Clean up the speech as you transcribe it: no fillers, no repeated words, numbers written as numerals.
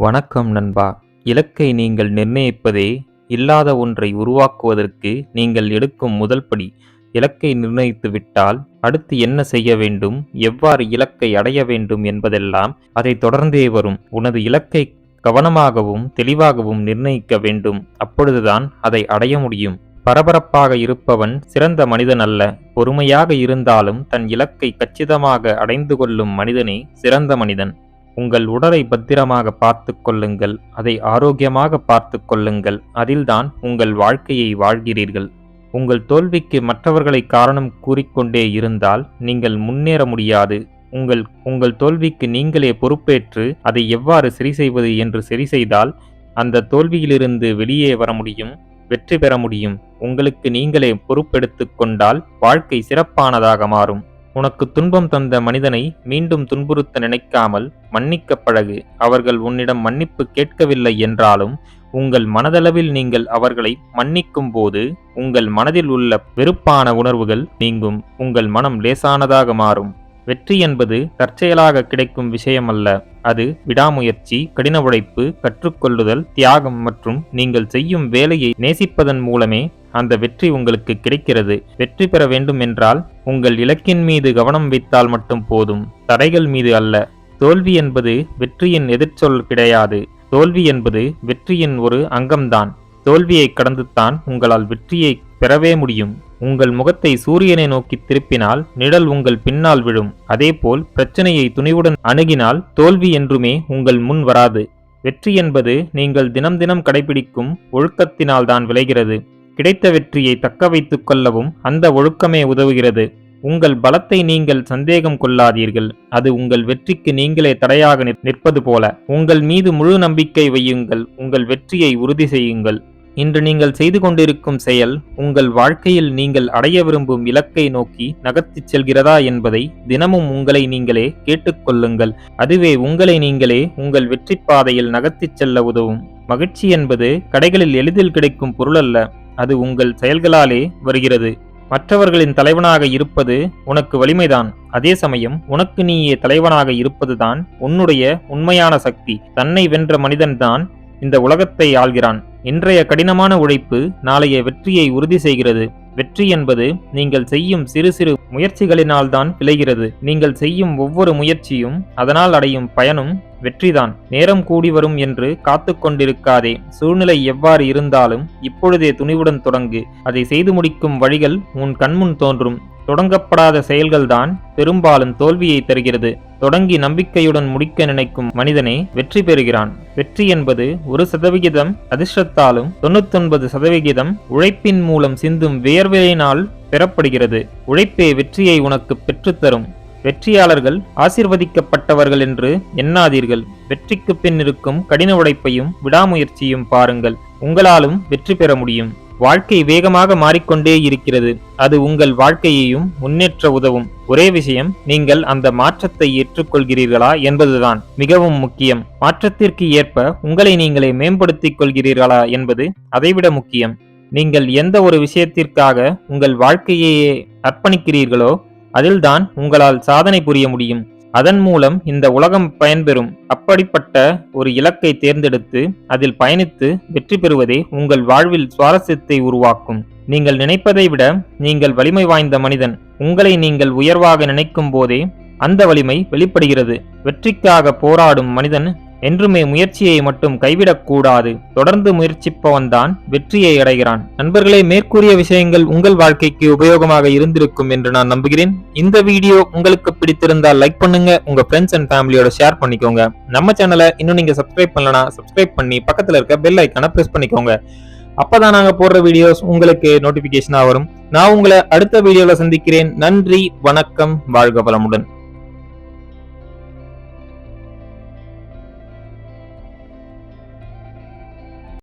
வணக்கம் நண்பா. இலக்கை நீங்கள் நிர்ணயிப்பதே இல்லாத ஒன்றை உருவாக்குவதற்கு நீங்கள் எடுக்கும் முதல் படி. இலக்கை நிர்ணயித்து விட்டால் அடுத்து என்ன செய்ய வேண்டும், எவ்வாறு இலக்கை அடைய வேண்டும் என்பதெல்லாம் அதை தொடர்ந்தே வரும். உனது இலக்கை கவனமாகவும் தெளிவாகவும் நிர்ணயிக்க வேண்டும். அப்பொழுதுதான் அதை அடைய முடியும். பரபரப்பாக இருப்பவன் சிறந்த மனிதன் அல்ல. பொறுமையாக இருந்தாலும் தன் இலக்கை கச்சிதமாக அடைந்து கொள்ளும் மனிதனே சிறந்த மனிதன். உங்கள் உடலை பத்திரமாக பார்த்து கொள்ளுங்கள். அதை ஆரோக்கியமாக பார்த்து கொள்ளுங்கள். அதில்தான் உங்கள் வாழ்க்கையை வாழ்கிறீர்கள். உங்கள் தோல்விக்கு மற்றவர்களை காரணம் கூறிக்கொண்டே இருந்தால் நீங்கள் முன்னேற முடியாது. உங்கள் தோல்விக்கு நீங்களே பொறுப்பேற்று அதை எவ்வாறு சரி செய்வது என்று சரி செய்தால் அந்த தோல்வியிலிருந்து வெளியே வர முடியும், வெற்றி பெற முடியும். உங்களுக்கு நீங்களே பொறுப்பெடுத்து கொண்டால் வாழ்க்கை சிறப்பானதாக மாறும். உனக்கு துன்பம் தந்த மனிதனை மீண்டும் துன்புறுத்த நினைக்காமல் மன்னிக்க பழகு. அவர்கள் உன்னிடம் மன்னிப்பு கேட்கவில்லை என்றாலும் உங்கள் மனதளவில் நீங்கள் அவர்களை மன்னிக்கும் போது உங்கள் மனதில் உள்ள வெறுப்பான உணர்வுகள் நீங்கும். உங்கள் மனம் லேசானதாக மாறும். வெற்றி என்பது தற்செயலாக கிடைக்கும் விஷயமல்ல. அது விடாமுயற்சி, கடின உழைப்பு, கற்றுக்கொள்ளுதல், தியாகம் மற்றும் நீங்கள் செய்யும் வேலையை நேசிப்பதன் மூலமே அந்த வெற்றி உங்களுக்கு கிடைக்கிறது. வெற்றி பெற வேண்டும் என்றால் உங்கள் இலக்கின் மீது கவனம் வைத்தால் மட்டும் போதும், தடைகள் மீது அல்ல. தோல்வி என்பது வெற்றியின் எதிர்ச்சொல் கிடையாது. தோல்வி என்பது வெற்றியின் ஒரு அங்கம்தான். தோல்வியை கடந்துதான் உங்களால் வெற்றியை பெறவே முடியும். உங்கள் முகத்தை சூரியனை நோக்கி திருப்பினால் நிழல் உங்கள் பின்னால் விழும். அதேபோல் பிரச்சனையை துணிவுடன் அணுகினால் தோல்வி என்றுமே உங்கள் முன் வராது. வெற்றி என்பது நீங்கள் தினம் தினம் கடைபிடிக்கும் ஒழுக்கத்தினால்தான் விளைகிறது. கிடைத்த வெற்றியை தக்க வைத்துக் கொள்ளவும் அந்த ஒழுக்கமே உதவுகிறது. உங்கள் பலத்தை நீங்கள் சந்தேகம் கொள்ளாதீர்கள். அது உங்கள் வெற்றிக்கு நீங்களே தடையாக நிற்பது போல. உங்கள் மீது முழு நம்பிக்கை வையுங்கள். உங்கள் வெற்றியை உறுதி செய்யுங்கள். இன்று நீங்கள் செய்து கொண்டிருக்கும் செயல் உங்கள் வாழ்க்கையில் நீங்கள் அடைய விரும்பும் இலக்கை நோக்கி நகர்த்திச் செல்கிறதா என்பதை தினமும் உங்களை நீங்களே கேட்டுக்கொள்ளுங்கள். அதுவே உங்களை நீங்களே உங்கள் வெற்றி பாதையில் நகர்த்திச் செல்ல உதவும். மகிழ்ச்சி என்பது கடைகளில் எளிதில் கிடைக்கும் பொருள் அல்ல. அது உங்கள் செயல்களாலே வருகிறது. மற்றவர்களின் தலைவனாக இருப்பது உனக்கு வலிமைதான். அதே சமயம் உனக்கு நீயே தலைவனாக இருப்பதுதான் உன்னுடைய உண்மையான சக்தி. தன்னை வென்ற மனிதன்தான் இந்த உலகத்தை ஆள்கிறான். இன்றைய கடினமான உழைப்பு நாளைய வெற்றியை உறுதி செய்கிறது. வெற்றி என்பது நீங்கள் செய்யும் சிறு சிறு முயற்சிகளினால்தான் விளைகிறது. நீங்கள் செய்யும் ஒவ்வொரு முயற்சியும் அதனால் அடையும் பயனும் வெற்றிதான். நேரம் கூடி வரும் என்று காத்து கொண்டிருக்காதே. சூழ்நிலை எவ்வாறு இருந்தாலும் இப்பொழுதே துணிவுடன் தொடங்கு. அதை செய்து முடிக்கும் வழிகள் உன் கண்முன் தோன்றும். தொடங்கப்படாத செயல்கள்தான் பெரும்பாலும் தோல்வியை தருகிறது. தொடங்கி நம்பிக்கையுடன் முடிக்க நினைக்கும் மனிதனே வெற்றி பெறுகிறான். வெற்றி என்பது 1% அதிர்ஷ்டத்தாலும் 99% உழைப்பின் மூலம் சிந்தும் வியர்வையினால் பெறப்படுகிறது. உழைப்பே வெற்றியை உனக்கு பெற்றுத்தரும். வெற்றியாளர்கள் ஆசீர்வதிக்கப்பட்டவர்கள் என்று எண்ணாதீர்கள். வெற்றிக்கு பின் இருக்கும் கடின உழைப்பையும் விடாமுயற்சியும் பாருங்கள். உங்களாலும் வெற்றி பெற முடியும். வாழ்க்கை வேகமாக மாறிக்கொண்டே இருக்கிறது. அது உங்கள் வாழ்க்கையையும் முன்னேற்ற உதவும். ஒரே விஷயம், நீங்கள் அந்த மாற்றத்தை ஏற்றுக்கொள்கிறீர்களா என்பதுதான் மிகவும் முக்கியம். மாற்றத்திற்கு ஏற்ப உங்களை நீங்களே மேம்படுத்திக் கொள்கிறீர்களா என்பது அதைவிட முக்கியம். நீங்கள் எந்த ஒரு விஷயத்திற்காக உங்கள் வாழ்க்கையையே அர்ப்பணிக்கிறீர்களோ அதில்தான் உங்களால் சாதனை புரிய முடியும். அதன் மூலம் இந்த உலகம் பயன்பெறும். அப்படிப்பட்ட ஒரு இலக்கை தேர்ந்தெடுத்து அதில் பயணித்து வெற்றி பெறுவதே உங்கள் வாழ்வில் சுவாரஸ்யத்தை உருவாக்கும். நீங்கள் நினைப்பதை விட நீங்கள் வலிமை வாய்ந்த மனிதன். உங்களை நீங்கள் உயர்வாக நினைக்கும் போதே அந்த வலிமை வெளிப்படுகிறது. வெற்றிக்காக போராடும் மனிதன் என்றுமே முயற்சியை மட்டும் கைவிடக்கூடாது. தொடர்ந்து முயற்சிப்பவன்தான் வெற்றியை அடைகிறான். நண்பர்களே, மேற்கூறிய விஷயங்கள் உங்கள் வாழ்க்கைக்கு உபயோகமாக இருந்திருக்கும் என்று நான் நம்புகிறேன். இந்த வீடியோ உங்களுக்கு பிடித்திருந்தால் லைக் பண்ணுங்க. உங்க ஃப்ரெண்ட்ஸ் அண்ட் ஃபேமிலியோட ஷேர் பண்ணிக்கோங்க. நம்ம சேனலை இன்னும் நீங்க சப்ஸ்கிரைப் பண்ணலனா சப்ஸ்கிரைப் பண்ணி பக்கத்துல இருக்க பெல் ஐக்கானை பிரஸ் பண்ணிக்கோங்க. அப்பதான் நாங்க போடுற வீடியோஸ் உங்களுக்கு நோட்டிபிகேஷனா வரும். நான் உங்களை அடுத்த வீடியோல சந்திக்கிறேன். நன்றி, வணக்கம், வாழ்க வளமுடன்.